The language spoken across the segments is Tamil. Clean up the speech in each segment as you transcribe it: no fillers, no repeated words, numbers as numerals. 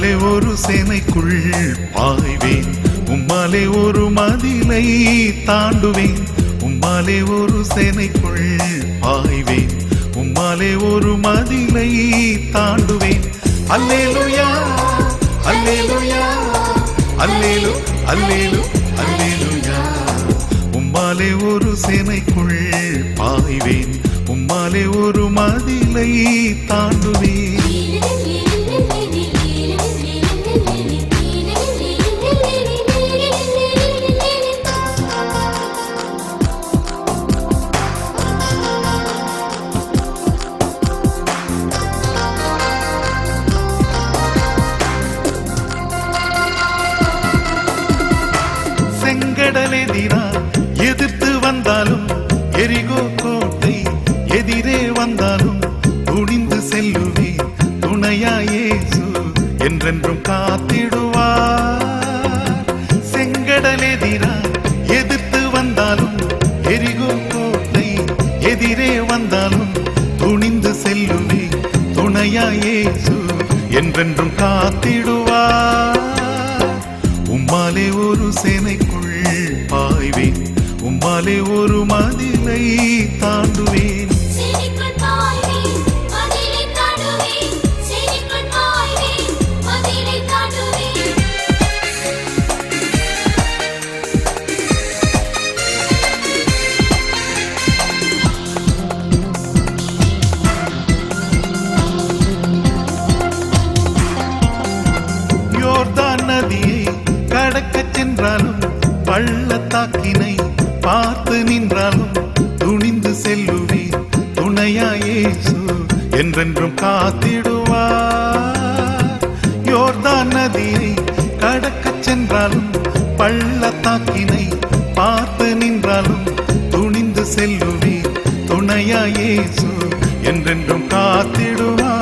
உம்மாலே ஒரு சேனைக்குள் பாய்வேன், உம்மாலே ஒரு மதிலை தாண்டுவேன். உம்மாலே ஒரு சேனைக்குள் பாய்வேன், உம்மாலே ஒரு மதிலை தாண்டுவேன். அல்லேலூயா அல்லேலூயா அல்லேலூ அல்லேலூ அல்லேலூயா. உம்மாலே ஒரு சேனைக்குள் பாய்வேன், உம்மாலே ஒரு மதிலை தாண்டுவேன். செங்கடலெதிரா எதிர்த்து வந்தாலும், எரிகோ கோட்டை எதிரே வந்தாலும் துணிந்து செல்லுவேன். துணையா இயேசு என்றென்றும் காத்திடுவார். செங்கடலெதிரா எதிர்த்து வந்தாலும், எரிகோ கோட்டை எதிரே வந்தாலும் துணிந்து செல்லுவேன். துணையா இயேசு என்றென்றும் காத்திடுவார். உம்மாலே ஒரு சேனைக்குள் பாய்வேன், உம்மாலே ஒரு மதிலை தாண்டுவேன். யோர்தான் நதியை கடக்கச் சென்றாலும், பள்ளத்தாக்கினை பார்த்து நின்றாலும் துணிந்து செல்லுவேன். துணையா இயேசு என்றென்றும் காத்திடுவார். யோர்தான் நதியை கடக்கச் சென்றாலும், பள்ளத்தாக்கினை பார்த்து நின்றாலும் துணிந்து செல்லுவேன். துணையா இயேசு என்றென்றும் காத்திடுவார்.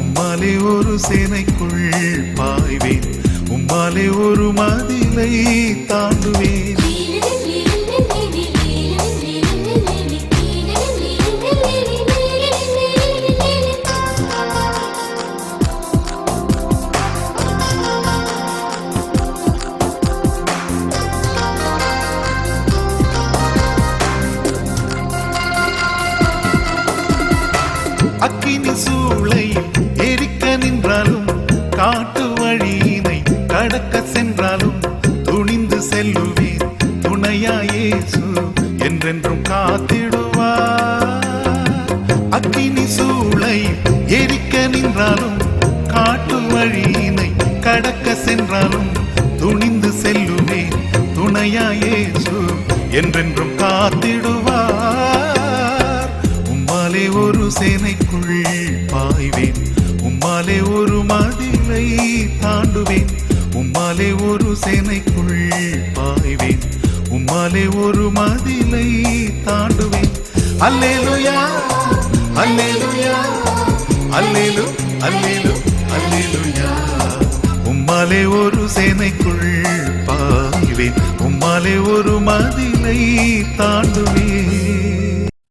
உம்மாலே ஒரு சேனைக்குள் பாய்வேன், உம்மாலே ஒரு மதிலை தாண்டுவேன். அக்கினி சூளை எரிக்க நின்றாலும், காட்டு வழியினை கடக்க சென்றாலும் துணிந்து செல்லுவேன். துணையா இயேசு என்றென்றும் காத்திடுவார். அக்கினி சூளை எரிக்க நின்றாலும், காட்டு வழியினை கடக்க சென்றாலும் துணிந்து செல்லுவேன். துணையா இயேசு என்றென்றும் காத்திடுவார். உம்மாலே ஒரு சேனைக்குள் பாய்வேன், உம்மாலே ஒரு மதிலை தாண்டுவேன். உம்மாலே ஒரு சேனைக்குள் பாய்வேன், உம்மாலே ஒரு மதிலை தாண்டுவேன். அல்லேலூயா அல்லேலூயா அல்லேலூ அல்லேலூ அல்லேலூயா. உம்மாலே ஒரு சேனைக்குள் பாய்வேன், உம்மாலே ஒரு மதிலை தாண்டுவேன்.